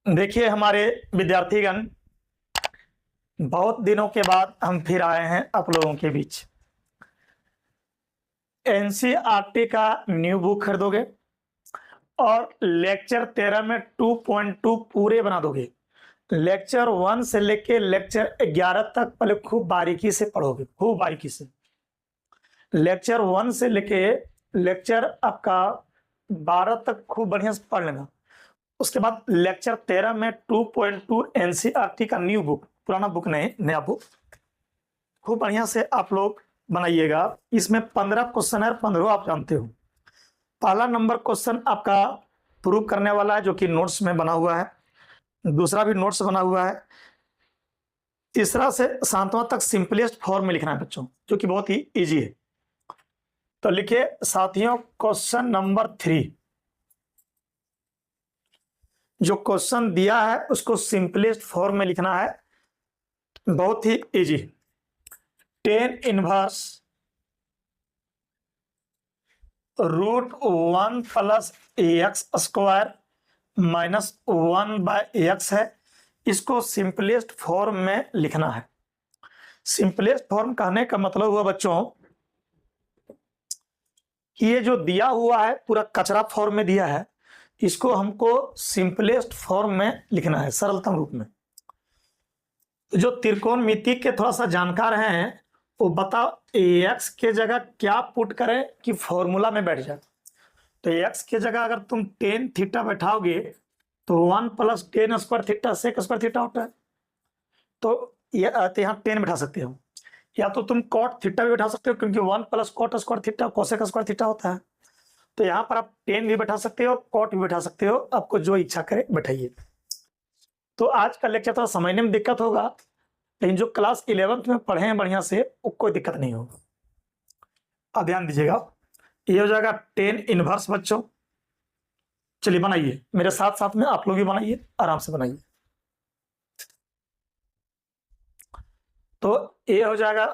देखिए हमारे विद्यार्थीगण, बहुत दिनों के बाद हम फिर आए हैं आप लोगों के बीच। एनसीईआरटी का न्यू बुक खरीदोगे और लेक्चर 13 में 2.2 पूरे बना दोगे। लेक्चर 1 से लेके लेक्चर 11 तक पहले खूब बारीकी से पढ़ोगे, खूब बारीकी से। लेक्चर 1 से लेके लेक्चर आपका 12 तक खूब बढ़िया से पढ़ लेना। उसके बाद लेक्चर 13 में 2.2 एनसीईआरटी का न्यू बुक, पुराना बुक नहीं, नया बुक, खूब बढ़िया से आप लोग बनाइएगा। इसमें 15 क्वेश्चन है, 15 आप जानते हो। पहला नंबर क्वेश्चन आपका प्रूव करने वाला है जो कि नोट्स में बना हुआ है, दूसरा भी नोट्स बना हुआ है, तीसरा से 7वां तक सिंपलेस्ट फॉर्म में लिखना है बच्चों, जो कि बहुत ही इजी है। तो लिखिए साथियों, क्वेश्चन नंबर 3 जो क्वेश्चन दिया है उसको सिंपलेस्ट फॉर्म में लिखना है, बहुत ही easy. Tan inverse √1 plus x square minus 1 by x है, इसको सिंपलेस्ट फॉर्म में लिखना है। सिंपलेस्ट फॉर्म कहने का मतलब हुआ बच्चों कि ये जो दिया हुआ है पूरा कचरा फॉर्म में दिया है, इसको हमको सिंपलेस्ट फॉर्म में लिखना है, सरलतम रूप में। जो त्रिकोणमिति के थोड़ा सा जानकार हैं वो बताओ एक्स के जगह क्या पुट करें कि फॉर्मूला में बैठ जाए। तो एक्स के जगह अगर तुम टेन थीटा बैठाओगे तो 1 plus tan square theta sec square theta होता है, तो यहाँ टेन बैठा सकते हो, या तो तुम कॉट थीटा भी बैठा सकते हो क्योंकि 1 plus cot square theta cosec square theta होता है। तो यहाँ पर आप टेन भी बैठा सकते हो, कॉट भी बैठा सकते हो, आपको जो इच्छा करे बैठाइए। तो आज का लेक्चर थोड़ा समझने में दिक्कत होगा, लेकिन जो क्लास 11th में पढ़े हैं बढ़िया से वो कोई दिक्कत नहीं होगा। अब ध्यान दीजिएगा, ये हो जाएगा टेन इनवर्स बच्चों। चलिए बनाइए, मेरे साथ साथ में आप लोग भी बनाइए, आराम से बनाइए। तो ये हो जाएगा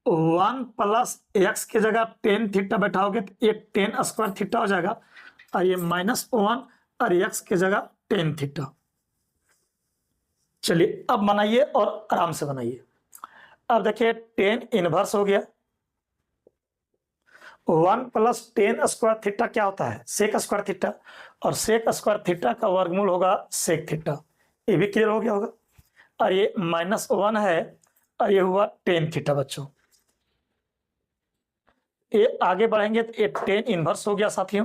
√1 प्लस एक्स की जगह टेन थीटा बैठाओगे तो ये टेन स्क्वायर थीटा हो जाएगा, और ये -1 और एक्स की जगह टेन थीटा। चलिए अब बनाइए और आराम से बनाइए। अब देखिए टेन इनवर्स हो गया, 1 प्लस टेन स्क्वायर थीटा क्या होता है, सेक स्क्वायर थीटा, और सेक स्क्वायर थीटा का वर्गमूल होगा सेक थीटा। ये भी क्लियर हो गया होगा। और ये -1 है और ये हुआ टेन थीटा बच्चों। ये आगे बढ़ेंगे तो ये टेन इनवर्स हो गया साथियों।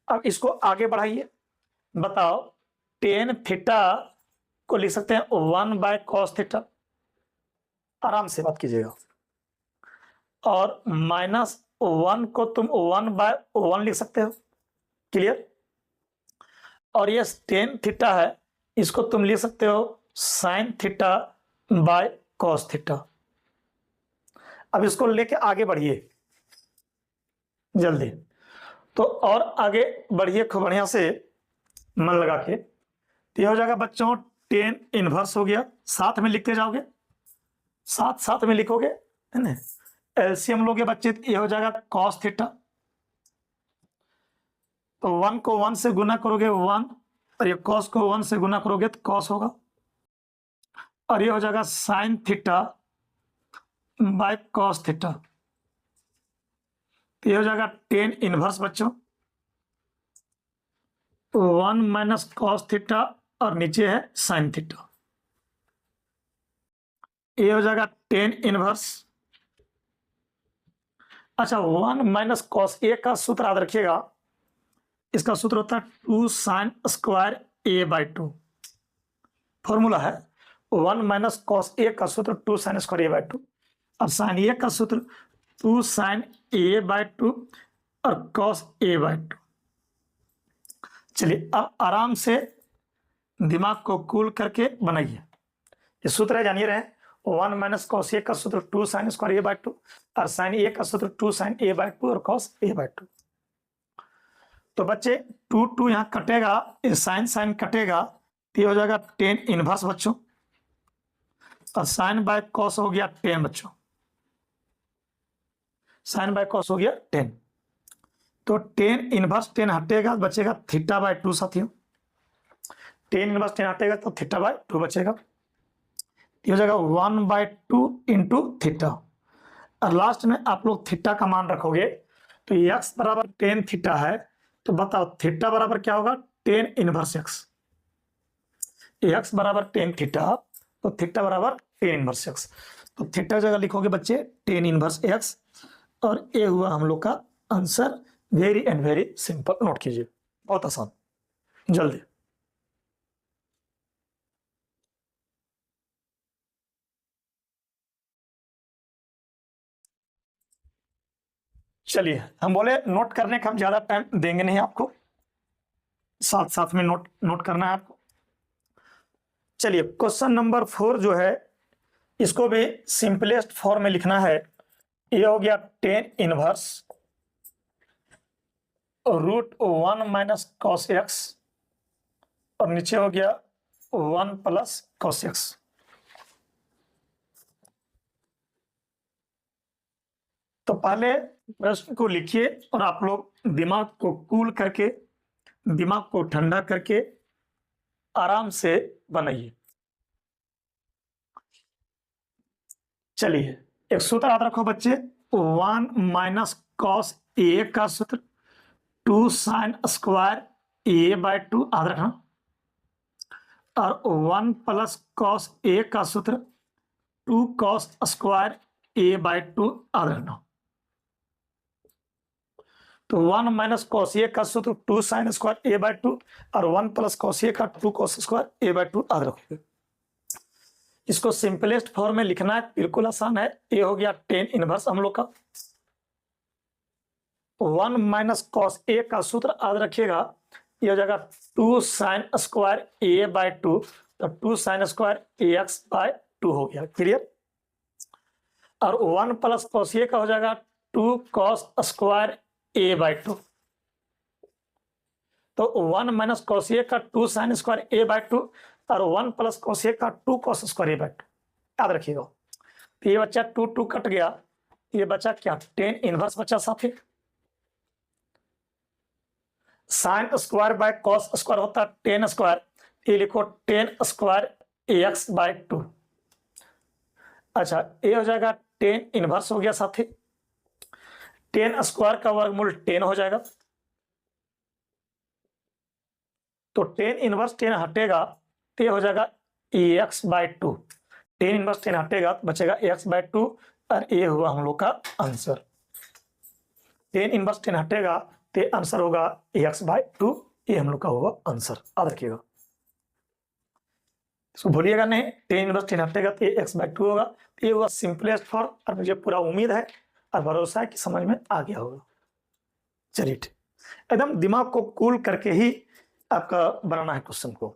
अब इसको आगे बढ़ाइए, बताओ टेन थीटा को लिख सकते हैं 1 बाय कॉस थीटा, आराम से बात कीजिएगा, और -1 को तुम 1 बाय 1 लिख सकते हो, क्लियर। और ये टेन थीटा है, इसको तुम लिख सकते हो sine theta by cos theta. अब इसको लेके आगे बढ़िए जल्दी, तो और आगे बढ़िए खूब बढ़िया से मन लगा के। तो ये हो जाएगा बच्चों टेन इनवर्स हो गया, साथ में लिखते जाओगे, साथ साथ में लिखोगे, है ना। एलसीएम लोगे बच्चे, ये हो जाएगा कॉस थीटा। तो 1 को 1 से गुना करोगे 1, और ये कॉस को 1 से गुना करोगे तो कॉस होगा, और ये हो जाएगा sine theta by cos theta. तो ये हो जाएगा टेन इनवर्स बच्चों 1 माइनस कॉस थीटा, और नीचे है साइन थीटा। ये हो जाएगा टेन इनवर्स। अच्छा, 1 माइनस कॉस ए का सूत्र याद रखिएगा, इसका सूत्र होता है 2 साइन स्क्वायर ए बाय 2। फॉर्मूला है 1 माइनस कॉस ए का सूत्र 2 साइन स्क्वायर ए बाय 2, और साइन ए का सूत्र 2 साइन ए बाय 2 और कॉस ए बाय 2। चलिए अब आराम से दिमाग को कूल करके बनाइए। ये सूत्र है, जानिए रहे, 1 माइनस कॉस ए का सूत्र 2 साइन स्क्वायर ए बाय 2, और साइन ए का सूत्र 2 साइन ए बाय 2 और कॉस ए बाय 2। तो बच्चे 2 यहाँ कटेगा, साइन साइन कटेगा, तो ये हो जाएगा टेन इनवर्स बच्चों, और साइन बाय कॉस हो गया 10 बच्चों, साइन बाय कॉस हो गया 10। तो टेन इनवर्स 10 हटेगा, बचेगा थीटा बाय 2 साथियों। टेन इनवर्स टेन हटेगा तो थीटा बाय टू बचेगा, ये हो जाएगा 1/2 इंटू थीटा। और लास्ट में आप लोग थीटा का मान रखोगे तो x बराबर टेन थीटा है, तो बताओ थीटा बराबर क्या होगा, टेन इनवर्स एक्स। एक्स बराबर टेन थीटा, तो थीटा बराबर टेन इनवर्स एक्स। तो थीटा जगह लिखोगे बच्चे टेन इनवर्स एक्स, और ये हुआ हम लोग का answer. Very and very simple, note कीजिए, बहुत आसान, जल्दी। चलिए, हम बोले नोट करने का हम ज्यादा टाइम देंगे नहीं आपको, साथ साथ में नोट नोट करना है आपको। चलिए, क्वेश्चन नंबर 4 जो है, इसको भी सिंपलेस्ट फॉर्म में लिखना है। ये हो गया tan inverse root 1 minus cos x, और नीचे हो गया 1 प्लस कॉस एक्स। तो पहले प्रश्न को लिखिए और आप लोग दिमाग को कूल करके, दिमाग को ठंडा करके आराम से बनाइए। चलिए, एक सूत्र याद रखो बच्चे, 1 माइनस कॉस ए का सूत्र 2 साइन स्क्वायर ए बाय 2 याद रखना, और 1 प्लस कॉस ए का सूत्र 2 कॉस स्क्वायर ए बाय 2 याद रखना। तो 1 माइनस कॉस ए का सूत्र 2 साइन स्क्वायर ए बाय 2, और 1 प्लस कॉस ए का 2 कॉस स्क्वायर ए बाय 2 याद रखोगे। इसको सिंपलेस्ट फॉर्म में लिखना है, बिल्कुल आसान है। ये हो गया टेन इनवर्स हम लोग का। 1 माइनस कॉस ए का सूत्र याद रखिएगा, ये हो जाएगा 2 साइन स्क्वायर ए बाय 2, तो 2 साइन स्क्वायर ए एक्स बाय 2 हो गया, क्लियर। और 1 प्लस कॉस ए का हो जाएगा 2 कॉस स्क्वायर ए बाय 2, तो 1 माइनस कॉस ए का 2 साइन स्क्वायर ए बाय 2, और 1 प्लस कॉस ए का 2 कॉस स्क्वायर ए बाय 2 याद रखिएगा। तो ये बच्चा 2 2 कट गया, ये बचा क्या, टेन इनवर्स बचा साथी। Sine square by cos square होता है टेन स्क्वायर, ये लिखो टेन स्क्वायर ए एक्स बाय 2। अच्छा, ये हो जाएगा टेन इनवर्स हो गया साथी, टेन स्क्वायर का वर्गमूल 10 हो जाएगा, तो टेन इनवर्स 10 हटेगा तो ये हो जाएगा ए एक्स बाय 2। टेन इनवर्स 10 हटेगा तो बचेगा ए एक्स बाय 2, और ये हुआ हम लोग का आंसर। टेन इनवर्स 10 हटेगा तो आंसर होगा ए एक्स बाय 2, ये हम लोग का होगा आंसर, याद रखिएगा, इसको भूलिएगा नहीं। टेन इनवर्स 10 हटेगा तो ए एक्स बाय 2 होगा। ये हुआ सिंपलेस्ट फॉर्म, और मुझे पूरा उम्मीद है और भरोसा है कि समझ में आ गया होगा। चलिए ठीक, एकदम दिमाग को कूल करके ही आपका बनाना है क्वेश्चन को।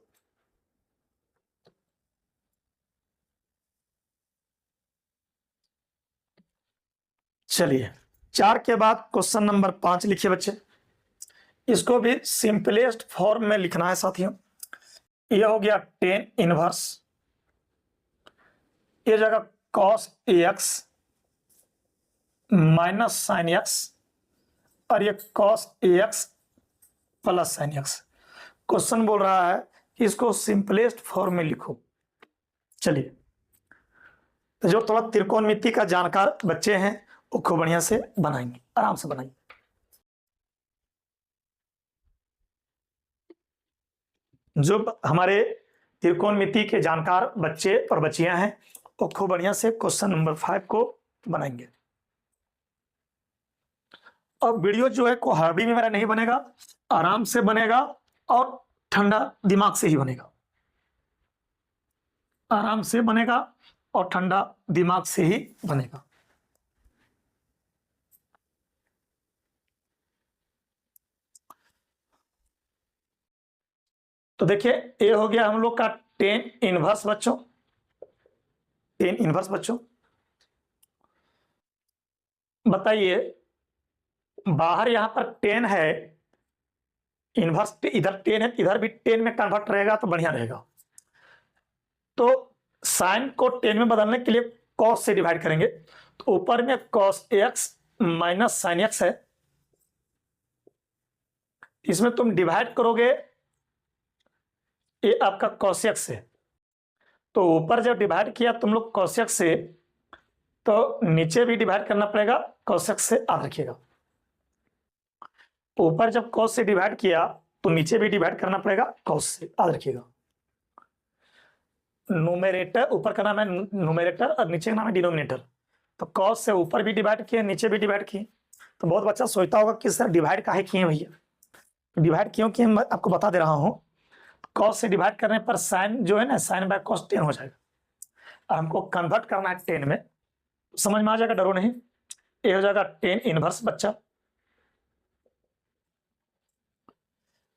चलिए, 4 के बाद क्वेश्चन नंबर 5 लिखिए बच्चे, इसको भी सिंपलेस्ट फॉर्म में लिखना है साथियों। यह हो गया टेन इनवर्स, ये जगह cos a x minus sine x, और ये cos a x plus sine x. Question बोल रहा है कि इसको सिंपलेस्ट फॉर्म में लिखो। चलिए, तो जो थोड़ा त्रिकोणमिति का जानकार बच्चे हैं वो खूब बढ़िया से बनाएंगे, आराम से बनाएंगे। जो हमारे त्रिकोणमिति के जानकार बच्चे और बच्चियां हैं वो खूब बढ़िया से क्वेश्चन नंबर 5 को बनाएंगे। और वीडियो जो है को हड़बड़ी में मेरा नहीं बनेगा, आराम से बनेगा और ठंडा दिमाग से ही बनेगा, आराम से बनेगा और ठंडा दिमाग से ही बनेगा। तो देखिए, ये हो गया हम लोग का टेन इनवर्स बच्चों, टेन इनवर्स बच्चों। बताइए, बाहर यहां पर 10 है, इनवर्स इधर 10 है, इधर भी 10 में कन्वर्ट रहेगा तो बढ़िया रहेगा। तो साइन को 10 में बदलने के लिए कॉस से डिवाइड करेंगे, तो ऊपर में cos x minus sine x है, इसमें तुम डिवाइड करोगे ये आपका कौशिक से, तो ऊपर जब डिवाइड किया तुम लोग कौशिक से, तो नीचे भी डिवाइड करना पड़ेगा कौशिक से, याद रखिएगा। ऊपर जब कॉस से डिवाइड किया तो नीचे भी डिवाइड करना पड़ेगा कॉस से, याद रखिएगा। न्यूमरेटर ऊपर का नाम है न्यूमरेटर और नीचे का नाम है डिनोमिनेटर। तो कॉस से ऊपर भी डिवाइड किए, नीचे भी डिवाइड किए। तो बहुत बच्चा सोचता होगा कि सर डिवाइड काहे किए भैया। डिवाइड क्यों किए मैं आपको बता दे रहा हूं। कॉस से डिवाइड करने पर साइन जो है ना, साइन बाय कॉस 10 हो जाएगा, और हमको कन्वर्ट करना है 10 में। समझ में आ जाएगा, डरो नहीं। ये हो जाएगा 10 इनवर्स बच्चा।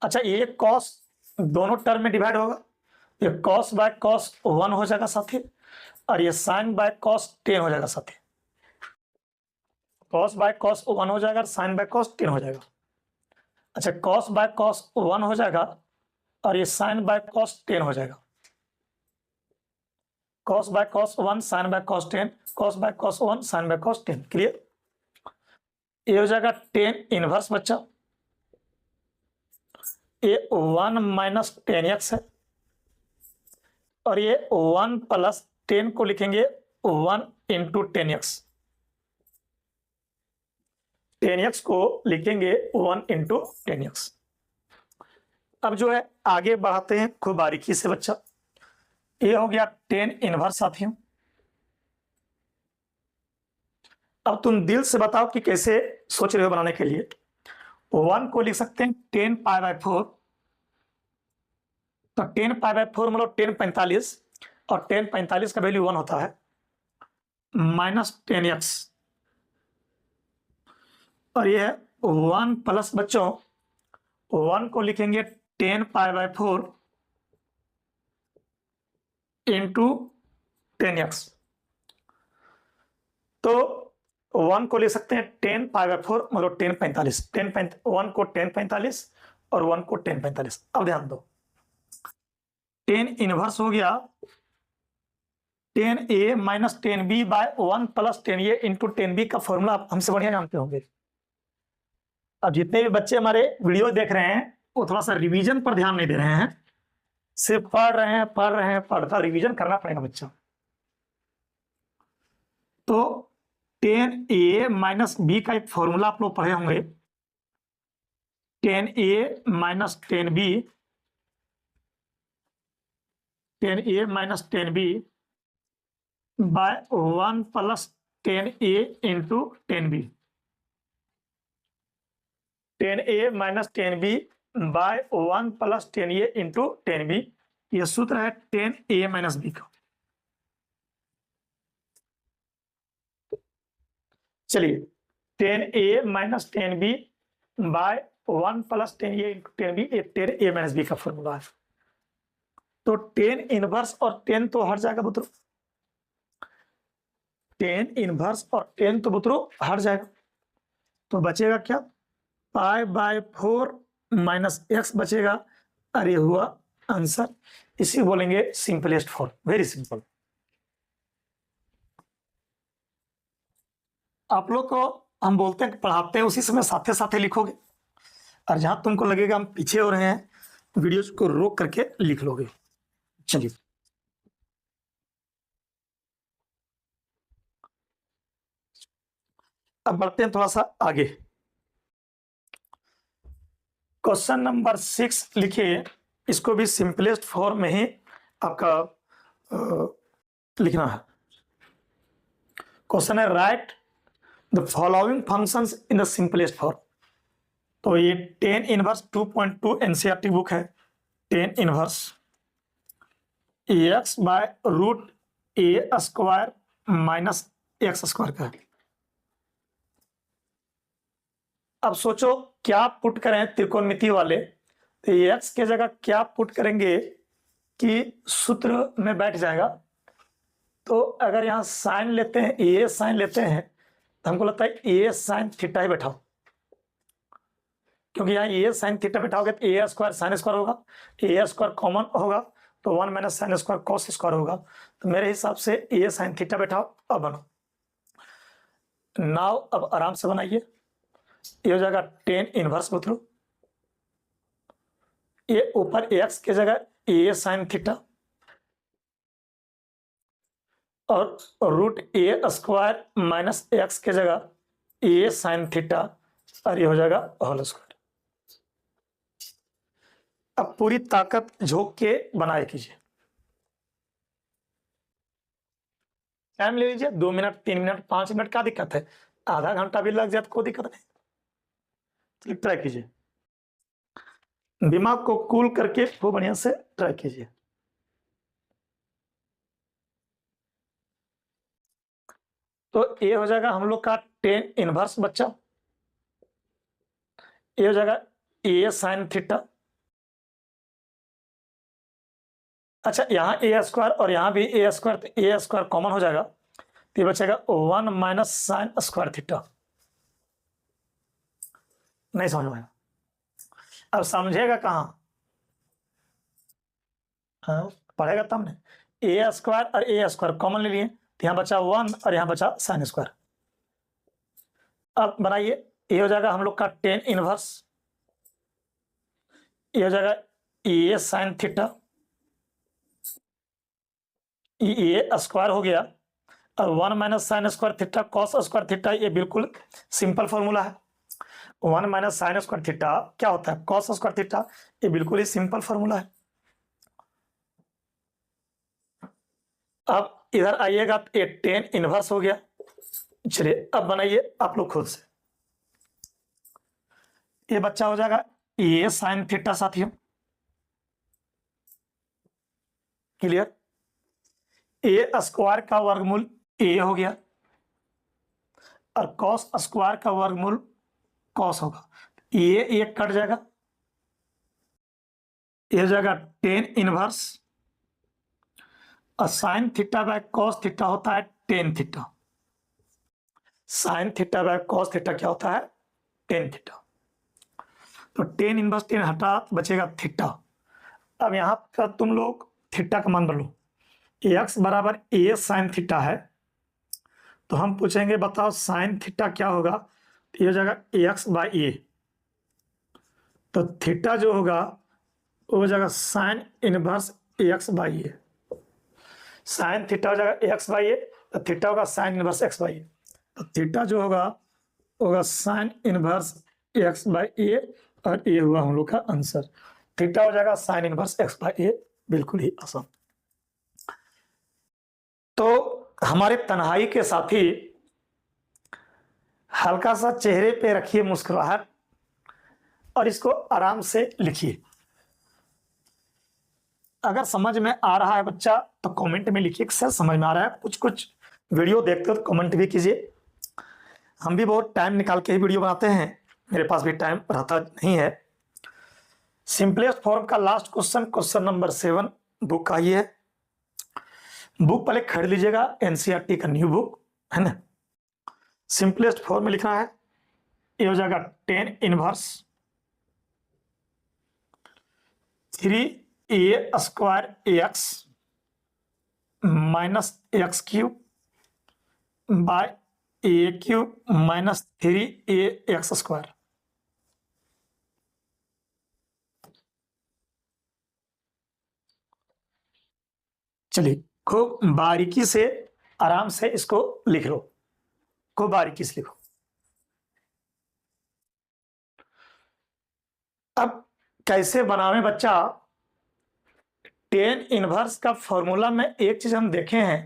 अच्छा, ये कॉस दोनों टर्म में डिवाइड होगा, ये कॉस बाय कॉस 1 हो जाएगा साथी, और ये साइन बाय कॉस 10 हो जाएगा साथी। कॉस बाय कॉस 1 हो जाएगा और साइन बाय कॉस 10 हो जाएगा। अच्छा, कॉस बाय कॉस 1 हो जाएगा और ये साइन बाय कॉस 10 हो जाएगा। Cos by cos 1 sine by cos 10, cos by cos 1 sine by cos 10। Clear. ये हो जाएगा 10 इनवर्स बच्चा। ये 1 माइनस 10x है, और ये 1 प्लस 10 को लिखेंगे 1 इंटू 10x। 10x को लिखेंगे 1 इंटू 10x। अब जो है आगे बढ़ाते हैं खूब बारीकी से बच्चा। ये हो गया 10 इनवर्स साथियों। अब तुम दिल से बताओ कि कैसे सोच रहे हो बनाने के लिए। 1 को लिख सकते हैं 10 पाई बाय 4, तो 10 पाई बाय 4 मतलब 10 45, और 10 45 का वैल्यू 1 होता है, माइनस 10x, और ये है 1 प्लस बच्चों 1 को लिखेंगे 10 पाई बाय 4 इंटू 10x। तो 1 को लिख सकते हैं 10 पाई बाय 4 मतलब 10 45, 1 को 10 45 और 1 को 10 45। अब ध्यान दो, 10 इनवर्स हो गया 10a minus 10b by 1 plus 10a into 10b का फॉर्मूला आप हमसे बढ़िया जानते होंगे। अब जितने भी बच्चे हमारे वीडियो देख रहे हैं वो थोड़ा सा रिवीजन पर ध्यान नहीं दे रहे हैं, सिर्फ पढ़ रहे हैं, पढ़ता रिवीजन करना पड़ेगा बच्चा। तो 10a माइनस b का एक फॉर्मूला आप लोग पढ़े होंगे, 10a minus 10b, 10a minus 10b by 1 plus 10a into 10b। 10a minus 10b by 1 plus 10a into 10b, यह सूत्र है 10a माइनस b का। चलिए 10a minus 10b by 1 plus 10a into 10b, ये 10a माइनस b का formula है। तो 10 inverse और 10 तो हट जाएगा बुतरो, 10 इनवर्स और 10 तो बुतरो हट जाएगा। तो बचेगा क्या, पाई बाय 4 माइनस x बचेगा, और ये हुआ आंसर। इसी बोलेंगे सिंपलेस्ट फॉर्म, वेरी सिंपल। आप लोग को हम बोलते हैं पढ़ाते हैं उसी समय साथे साथे लिखोगे, और जहां तुमको लगेगा हम पीछे हो रहे हैं वीडियोज को रोक करके लिख लोगे। चलिए अब बढ़ते हैं थोड़ा सा आगे। क्वेश्चन नंबर 6 लिखिए, इसको भी सिंपलेस्ट फॉर्म में ही आपका लिखना है। क्वेश्चन है write the following functions in the simplest form. तो ये 10 इनवर्स 2.2 एनसीईआरटी बुक है। 10 inverse x by root a square minus x square का है। अब सोचो क्या पुट करें त्रिकोणमिति वाले, तो एक्स के जगह क्या पुट करेंगे कि सूत्र में बैठ जाएगा। तो अगर यहां साइन लेते हैं, ए साइन लेते हैं, तो हमको लगता है ए साइन थीटा ही बैठाओ, क्योंकि यहाँ ए साइन थीटा बैठाओगे तो ए स्क्वायर साइन स्क्वायर होगा, ए स्क्वायर कॉमन होगा तो 1 minus sine square cos square होगा। तो मेरे हिसाब से ए साइन थीटा बैठाओ। अब बनो नाउ, अब आराम से बनाइए। ये हो जाएगा 10 इनवर्स मतलब, ये ऊपर एक्स के जगह ए साइन थीटा और root a square minus x के जगह ए साइन थीटा और ये हो जाएगा होल स्क्वायर। अब पूरी ताकत झोंक के बनाए कीजिए। टाइम ले लीजिए, 2 मिनट 3 मिनट 5 मिनट, क्या दिक्कत है, आधा घंटा भी लग जाए तो कोई दिक्कत नहीं। चलिए ट्राई कीजिए, दिमाग को कूल करके वो बढ़िया से ट्राई कीजिए। तो ये हो जाएगा हम लोग का टेन इनवर्स बच्चा, ये हो जाएगा ए साइन थीटा। अच्छा यहाँ ए स्क्वायर और यहाँ भी ए स्क्वायर, तो ए स्क्वायर कॉमन हो जाएगा, तो ये बचेगा 1 माइनस साइन स्क्वायर थीटा। नहीं समझ में आया? अब समझेगा कहाँ, हाँ पढ़ेगा तब ने। ए स्क्वायर और ए स्क्वायर कॉमन ले लिए, तो यहाँ बचा 1 और यहाँ बचा साइन स्क्वायर। अब बनाइए, ये हो जाएगा हम लोग का टेन इनवर्स, ये हो जाएगा ए साइन थीटा, ये स्क्वायर हो गया, और 1 minus sine square theta cos square theta, ये बिल्कुल सिंपल फॉर्मूला है। 1 माइनस साइन स्क्वायर थीटा क्या होता है, कॉस स्क्वायर थीटा, ये बिल्कुल ही सिंपल फॉर्मूला है। अब इधर आइएगा तो ये टेन इनवर्स हो गया। चलिए अब बनाइए आप लोग खुद से, ये बच्चा हो जाएगा ए साइन थीटा साथियों, क्लियर। ए स्क्वायर का वर्गमूल ए हो गया और कॉस स्क्वायर का वर्गमूल कॉस होगा, ये कट जाएगा, ये हो जाएगा टेन इनवर्स, और sine theta by cos theta होता है tan theta. Sine theta by cos theta क्या होता है, टेन थीटा। तो टेन इनवर्स टेन हटा बचेगा थीटा। अब यहां पर तुम लोग थीटा का मान लो, एक्स बराबर ए साइन थीटा है, तो हम पूछेंगे बताओ साइन थीटा क्या होगा, तो ये हो जाएगा एक्स बाई ए, तो थीटा जो होगा वो हो जाएगा sine inverse x by A. Sine theta हो जाएगा एक्स बाई ए, तो थीटा होगा साइन इनवर्स एक्स बाई ए, तो थीटा जो होगा साइन इनवर्स एक्स बाई ए, और ये हुआ हम लोग का आंसर। थीटा हो जाएगा साइन इनवर्स एक्स बाई ए, बिल्कुल ही आसान। तो हमारे तन्हाई के साथी हल्का सा चेहरे पे रखिए मुस्कुराहट और इसको आराम से लिखिए। अगर समझ में आ रहा है बच्चा तो कमेंट में लिखिए सर समझ में आ रहा है। कुछ कुछ वीडियो देखते हो तो कमेंट भी कीजिए। हम भी बहुत टाइम निकाल के ही वीडियो बनाते हैं, मेरे पास भी टाइम रहता नहीं है। सिंपलेस्ट फॉर्म का लास्ट क्वेश्चन नंबर 7 बुक का ही है। बुक पहले खरीद लीजिएगा, एनसीईआरटी का न्यू बुक है ना। सिंपलेस्ट फॉर्म में लिखना है, ये हो जाएगा tan inverse 3a square x minus x cube by a cube minus 3a x square. चलिए खूब बारीकी से आराम से इसको लिख लो, खूब बारीकी से लिखो। अब कैसे बनावे बच्चा, टेन इनवर्स का फॉर्मूला में एक चीज हम देखे हैं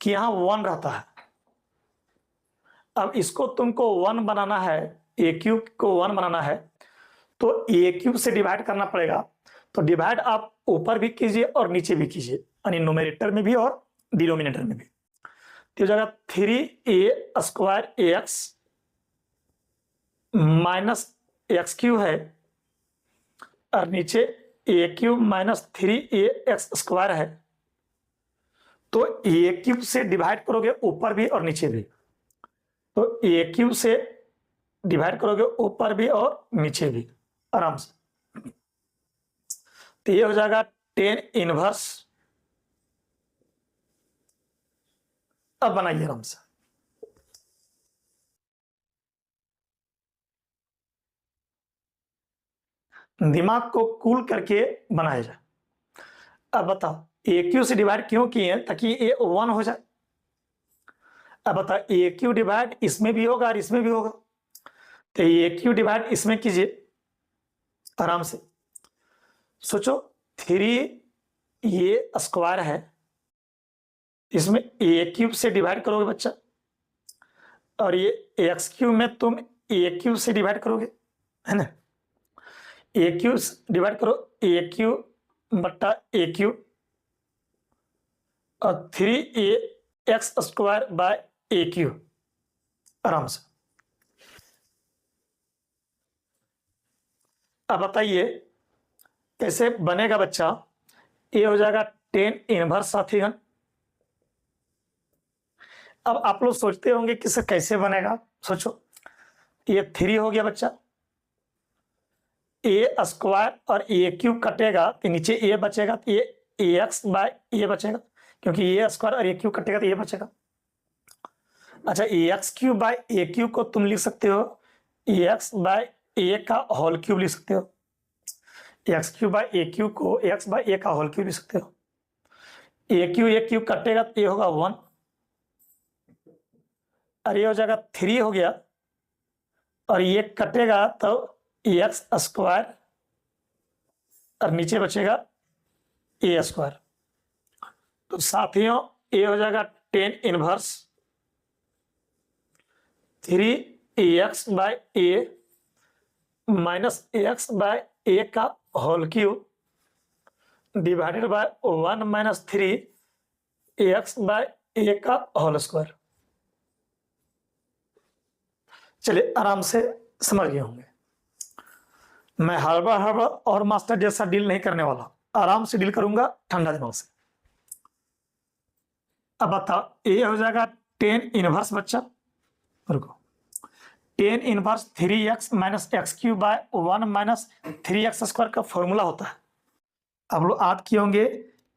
कि यहां 1 रहता है। अब इसको तुमको 1 बनाना है, ए क्यूब को 1 बनाना है तो ए क्यूब से डिवाइड करना पड़ेगा। तो डिवाइड आप ऊपर भी कीजिए और नीचे भी कीजिए, यानी न्यूमरेटर में भी और डिनोमिनेटर में भी। तो जगह 3a square x minus x cube है और नीचे a cube minus 3a x square है। तो ए क्यूब से डिवाइड करोगे ऊपर भी और नीचे भी, तो ए क्यूब से डिवाइड करोगे ऊपर भी और नीचे भी आराम से। तो ये हो जाएगा टेन इनवर्स। अब बनाइए आराम से, दिमाग को कूल करके बनाया जाए। अब बताओ ए क्यू से डिवाइड क्यों किए हैं? ताकि ये 1 हो जाए। अब बताओ ए क्यू डिवाइड इसमें भी होगा और इसमें भी होगा, तो ए क्यू डिवाइड इसमें कीजिए आराम से। सोचो 3 ये स्क्वायर है, इसमें ए क्यूब से डिवाइड करोगे बच्चा, और ये एक्स क्यूब में तुम ए क्यूब से डिवाइड करोगे, है ना। ए क्यूब डिवाइड करो, ए क्यूब बट्टा ए क्यूब, और 3 x square by a cube, आराम से। अब बताइए कैसे बनेगा बच्चा? ये हो जाएगा 10 इनवर्स साथीगण। अब आप लोग सोचते होंगे कि सर कैसे बनेगा, सोचो। ये 3 हो गया बच्चा, ए स्क्वायर और ए क्यूब कटेगा तो नीचे ए बचेगा, तो ये एक्स बाय ए बचेगा, क्योंकि ए स्क्वायर और ए क्यूब कटेगा तो ये बचेगा। अच्छा, a x cube by a cube को तुम लिख सकते हो ए एक्स बाय ए का होल क्यूब लिख सकते हो। X cube by a cube को एक्स बाय ए का होल क्यूब लिख सकते हो। ए क्यूब कटेगा तो ये होगा 1, और ये हो जाएगा 3 हो गया, और ये कटेगा तो एक्स स्क्वायर और नीचे बचेगा ए स्क्वायर। तो साथियों ये हो जाएगा 10 inverse 3 x by a minus x by a का whole cube divided by 1 minus 3 x by a का होल स्क्वायर। चलिए आराम से समझ गए होंगे। मैं हड़बड़ और मास्टर जैसा डील नहीं करने वाला, आराम से डील करूंगा ठंडा दिमाग से। अब बताओ ये हो जाएगा 10 इनवर्स बच्चा, रुको, 10 inverse 3x minus x cube bye 1 minus 3x square का फॉर्मूला होता है। आप लोग याद किए होंगे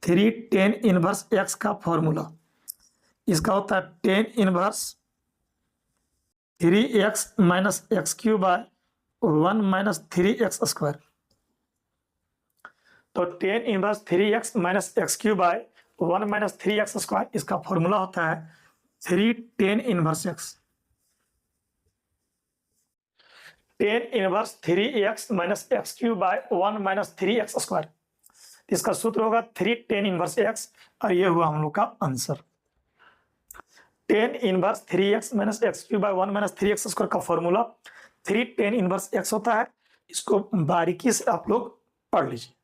10 इनवर्स x का फॉर्मूला, इसका होता है 10 inverse 3x minus x cube bye 1 minus 3x square. तो 10 inverse 3x minus x cube bye 1 minus 3x square, इसका फॉर्मूला होता है 10 inverse x। 10 inverse 3x minus x cube bye 1 minus 3x square, इसका सूत्र होगा 10 इनवर्स x, और ये हुआ हम लोग का answer. 10 inverse 3x minus x cube bye 1 minus 3x square का फॉर्मूला 10 इनवर्स x होता है। इसको बारीकी से आप लोग पढ़ लीजिए।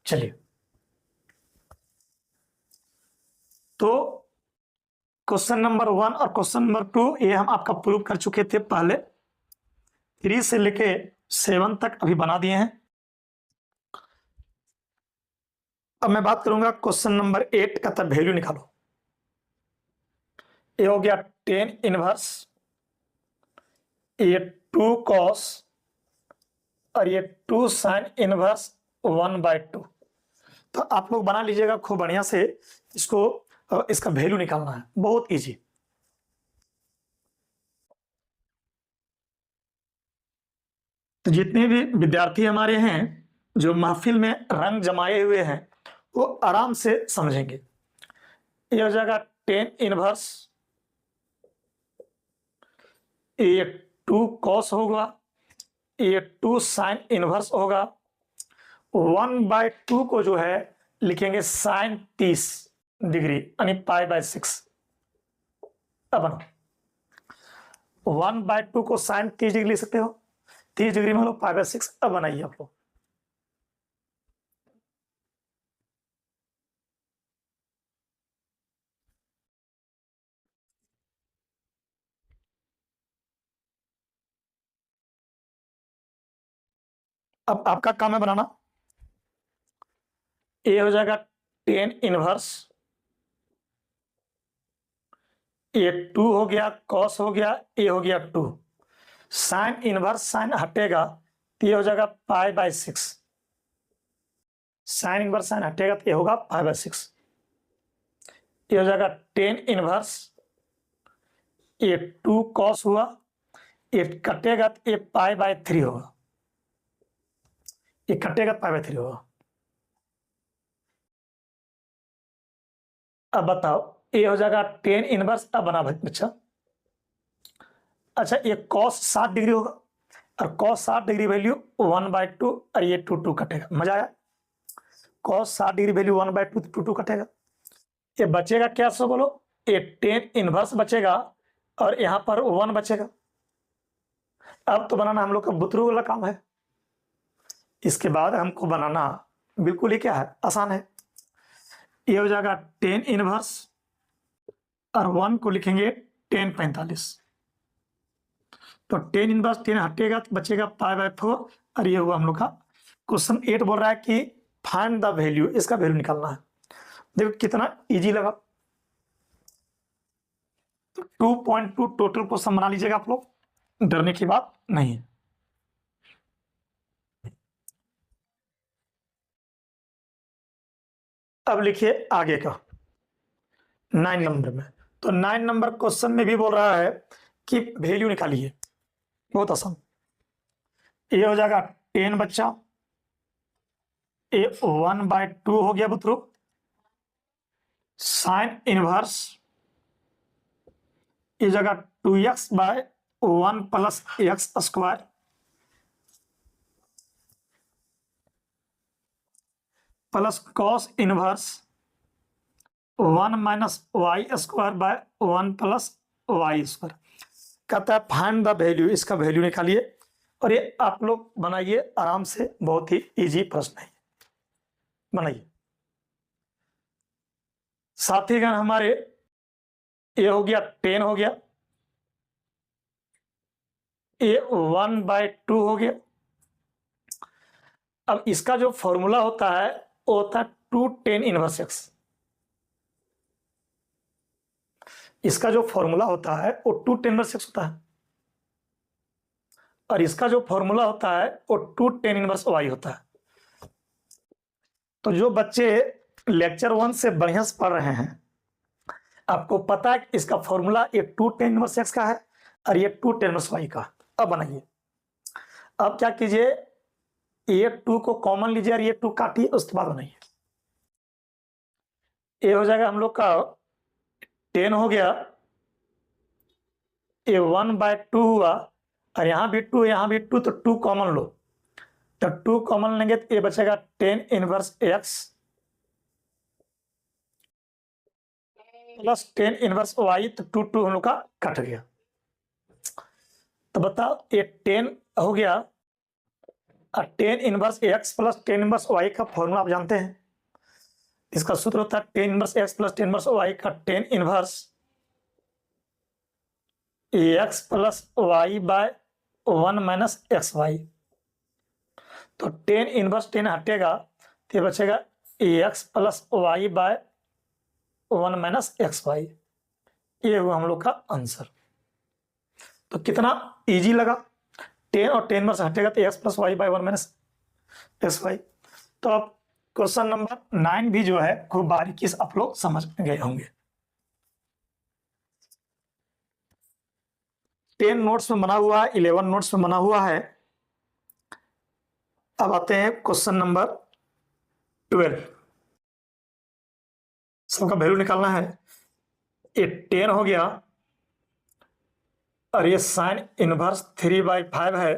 चलिए, तो क्वेश्चन नंबर 1 और क्वेश्चन नंबर 2 ये हम आपका प्रूव कर चुके थे पहले। 3 से लेके 7 तक अभी बना दिए हैं। अब मैं बात करूंगा क्वेश्चन नंबर 8 का, तब वैल्यू निकालो। ये हो गया 10 इनवर्स, ये 2 कॉस और ये 2 साइन इनवर्स 1/2। तो आप लोग बना लीजिएगा खूब बढ़िया से इसको, इसका वैल्यू निकालना है, बहुत इजी। तो जितने भी विद्यार्थी हमारे हैं जो महफिल में रंग जमाए हुए हैं वो आराम से समझेंगे। ये हो जाएगा 10 इनवर्स, ये 2 कॉस होगा, ये 2 साइन इनवर्स होगा, 1/2 को जो है लिखेंगे साइन 30 डिग्री यानी π/6। अब 1/2 को साइन 30 डिग्री लिख सकते हो, 30 डिग्री में लो π/6। अब बनाइए आप लोग। अब आपका काम है बनाना। ए हो जाएगा 10 इनवर्स, ये 2 हो गया, कॉस हो गया, ए हो गया 2, साइन इनवर्स साइन हटेगा तो ये हो जाएगा π/6, साइन इनवर्स साइन हटेगा तो ये होगा π/6। ये हो जाएगा 10 इनवर्स, ये 2 कॉस हुआ, ये कटेगा तो ये π/3 होगा, ये कटेगा π/3 होगा। अब बताओ, ये हो जाएगा 10 इनवर्स। अब बना बच्चा, अच्छा ये cos 60 डिग्री होगा, और cos 60 डिग्री वैल्यू 1/2, और ये 2 कटेगा। मजा आया? cos 60 डिग्री वैल्यू 1/2, 2 कटेगा। ये बचेगा क्या सो बोलो? ये 10 इनवर्स बचेगा, और यहां पर 1 बचेगा। अब तो बनाना हम लोग का बुतरू वाला काम है। इसके बाद हमको बनाना बिल्कुल ही क्या है, आसान है। ये हो जाएगा 10 इनवर्स, और 1 को लिखेंगे 10 45। तो 10 इनवर्स 10 हटेगा तो बचेगा π/4, और ये हुआ हम लोग का क्वेश्चन 8। बोल रहा है कि फाइंड द वैल्यू, इसका वैल्यू निकालना है। देखो कितना इजी लगा। तो 2.2 टोटल क्वेश्चन बना लीजिएगा आप लोग, डरने की बात नहीं है। अब लिखिए आगे का 9 नंबर में। तो 9 नंबर क्वेश्चन में भी बोल रहा है कि वैल्यू निकालिए। बहुत आसान। ये हो जाएगा 10 बच्चा, ये 1/2 हो गया बुतरू, साइन इनवर्स ये जगह 2x/1 plus x square, plus cos inverse 1 minus y square by 1 plus y square. कहता है फाइंड द वैल्यू, इसका वैल्यू निकालिए। और ये आप लोग बनाइए आराम से, बहुत ही इजी प्रश्न है, बनाइए। साथीगण हमारे, ये हो गया 10 हो गया, ये 1/2 हो गया। अब इसका जो फॉर्मूला होता है वो होता है 2 10 इनवर्स एक्स। इसका जो फॉर्मूला होता है वो 2 10 इनवर्स एक्स होता है, और इसका जो फॉर्मूला होता है वो 2 10 इनवर्स वाई होता है। तो जो बच्चे लेक्चर 1 से बढ़िया से पढ़ रहे हैं, आपको पता है इसका फॉर्मूला ये 2 10 इनवर्स एक्स का है, और ये 2 10 इनवर्स वाई का। अब बनाइए। अब क्या कीजिए, ये 2 को कॉमन लीजिए और ये 2 काटिए, उसके बाद बनाइए। ये हो जाएगा हम लोग का 10 हो गया, ये 1/2 हुआ, और यहां भी 2 यहां भी 2, तो 2 कॉमन लो। तो 2 कॉमन लेंगे तो ये बचेगा 10 inverse x plus 10 inverse y, तो 2 2 हम लोग का कट गया। तो बताओ ये 10 हो गया, और 10 inverse x plus 10 inverse y का फॉर्मूला आप जानते हैं। इसका सूत्र होता है 10 inverse x plus 10 inverse y का 10 inverse x plus y by 1 minus x y. तो 10 इनवर्स 10 हटेगा तो ये बचेगा x plus y by 1 minus x y. ये हुआ हम लोग का आंसर। तो कितना इजी लगा। 10 और 10 इनवर्स हटेगा तो x plus y by 1 minus x y. तो अब क्वेश्चन नंबर 9 भी जो है खूब बारीकी से आप लोग समझ गए होंगे। 10 नोट्स में बना हुआ है, 11 नोट्स में बना हुआ है। अब आते हैं क्वेश्चन नंबर 12। सबका वैल्यू निकालना है। ये 10 हो गया, और ये साइन इनवर्स 3/5 है,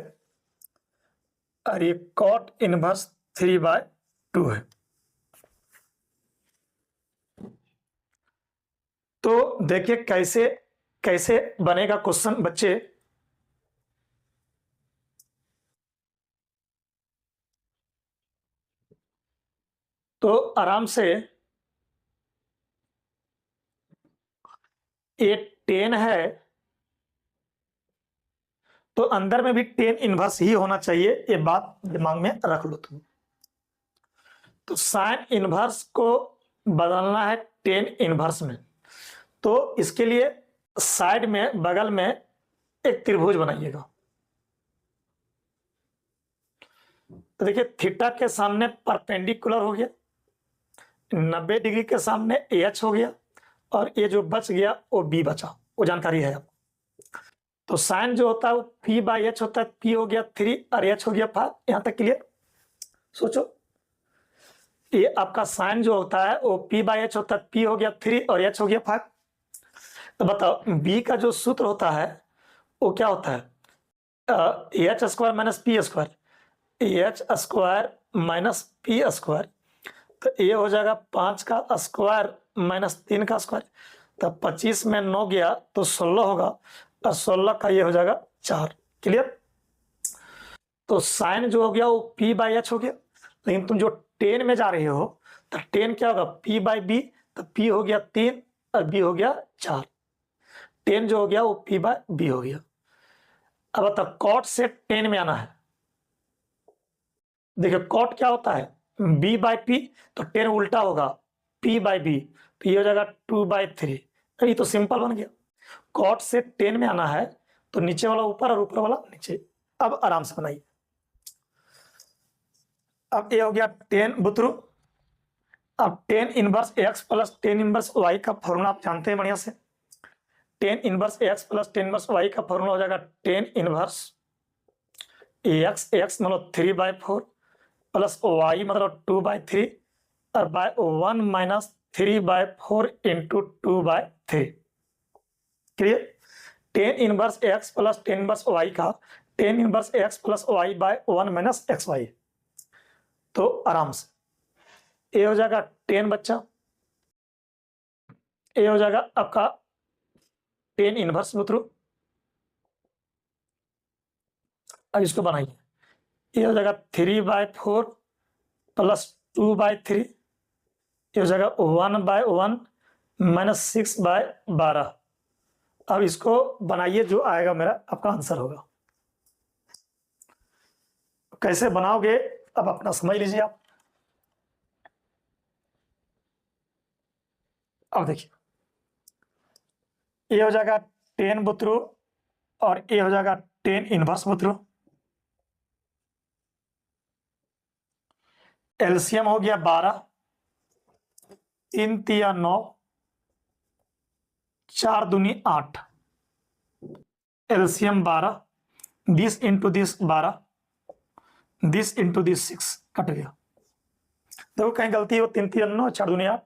और ये कॉट इनवर्स 3/2 है। तो देखिए कैसे कैसे बनेगा क्वेश्चन बच्चे। तो आराम से, ये 10 है तो अंदर में भी 10 इनवर्स ही होना चाहिए, ये बात दिमाग में रख लो तुम। तो साइन इनवर्स को बदलना है 10 इनवर्स में, तो इसके लिए साइड में बगल में एक त्रिभुज बनाइएगा। तो देखिए थीटा के सामने परपेंडिकुलर हो गया, 90 डिग्री के सामने एच हो गया, और ये जो बच गया वो बी बचा, वो जानकारी है आपको। तो साइन जो होता है वो p/h होता है, p हो गया 3 और h हो गया 5। यहां तक क्लियर? सोचो ये आपका साइन जो होता है वो p/h होता है, p हो गया 3 और h हो गया 5। तो बताओ b का जो सूत्र होता है वो क्या होता है, H square minus P square, H square minus P square. तो ये हो जाएगा 5 का स्क्वायर माइनस 3 का स्क्वायर। तो 25 में 9 गया तो 16 होगा, और 16 का ये हो जाएगा 4। क्लियर। तो साइन जो हो गया वो p/h हो गया, लेकिन तुम जो 10 में जा रहे हो तो 10 क्या होगा, p/b। तो p हो गया 3 और b हो गया 4। 10 जो हो गया वो p/b हो गया। अब बताओ कॉट से 10 में आना है। देखिए कॉट क्या होता है, b/p। तो 10 उल्टा होगा p/b, तो ये हो जाएगा 2/3। तो ये तो सिंपल बन गया। कॉट से 10 में आना है तो नीचे वाला ऊपर और ऊपर वाला नीचे। अब आराम से बनाइए। अब ये हो गया 10 बुतरू। अब 10 inverse x plus 10 inverse y का फॉर्मूला आप जानते हैं बढ़िया से। 10 inverse x plus 10 inverse y का फॉर्मूला हो जाएगा 10 इनवर्स x मतलब 3/4 प्लस y मतलब 2/3 और by 1 minus 3/4 into 2/3। Clear. 10 inverse x plus 10 inverse y का 10 inverse x plus y by 1 minus xy। तो आराम से ये हो जाएगा 10 बच्चा, ये हो जाएगा आपका 10 इनवर्स मित्रों। अब इसको बनाइए, ये हो जाएगा 3/4 प्लस 2/3, ये हो जाएगा 1/1 माइनस 6/12। अब इसको बनाइए, जो आएगा मेरा आपका आंसर होगा। कैसे बनाओगे अब अपना समझ लीजिए आप। अब देखिए ये हो जाएगा 10 बुतरू और ये हो जाएगा 10 इनवर्स बुतरू। एलसीएम हो गया 12, 3 तिया 9, 4 दूनी 8। LCM 12, this into this 12, this into this 6 cut गया। देखो कहीं गलती हो, 3 तिया 9, 4 दूनी 8,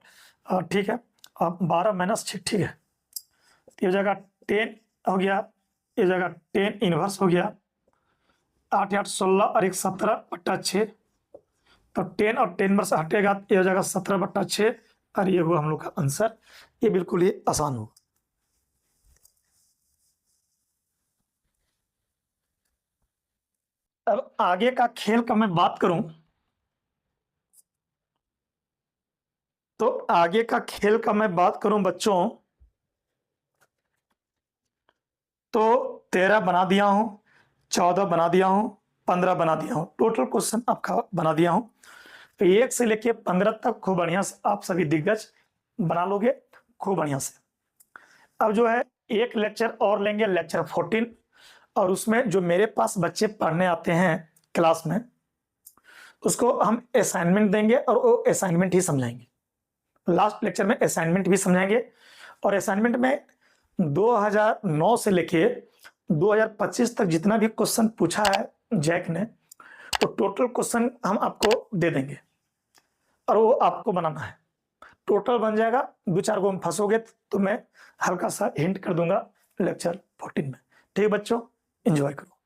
ठीक है। अब 12 माइनस 6, ठीक है। ये हो जाएगा 10 हो गया, ये हो जाएगा 10 इनवर्स हो गया। 8 8 16 और 1 17/6। तो 10 और 10 इनवर्स हटेगा, ये हो जाएगा 17/6 और ये हुआ हम लोग का आंसर। ये बिल्कुल ही आसान हो। अब आगे का खेल का मैं बात करूं तो आगे का खेल का मैं बात करूं बच्चों, तो 13 बना दिया हूं, 14 बना दिया हूं, 15 बना दिया हूं। टोटल क्वेश्चन आपका बना दिया हूं। तो 1 से लेके 15 तक खूब बढ़िया से आप सभी दिग्गज बना लोगे खूब बढ़िया से। अब जो है एक लेक्चर और लेंगे, लेक्चर 14, और उसमें जो मेरे पास बच्चे पढ़ने आते हैं क्लास में उसको हम असाइनमेंट देंगे और वो असाइनमेंट ही समझाएंगे। लास्ट लेक्चर में असाइनमेंट भी समझाएंगे, और असाइनमेंट में 2009 से लेके 2025 तक जितना भी क्वेश्चन पूछा है जैक ने, तो टोटल क्वेश्चन हम आपको दे देंगे और वो आपको बनाना है। टोटल बन जाएगा, 2-4 गो में फंसोगे तो मैं हल्का सा हिंट कर दूंगा लेक्चर 14 में। ठीक है बच्चों, एंजॉय करो।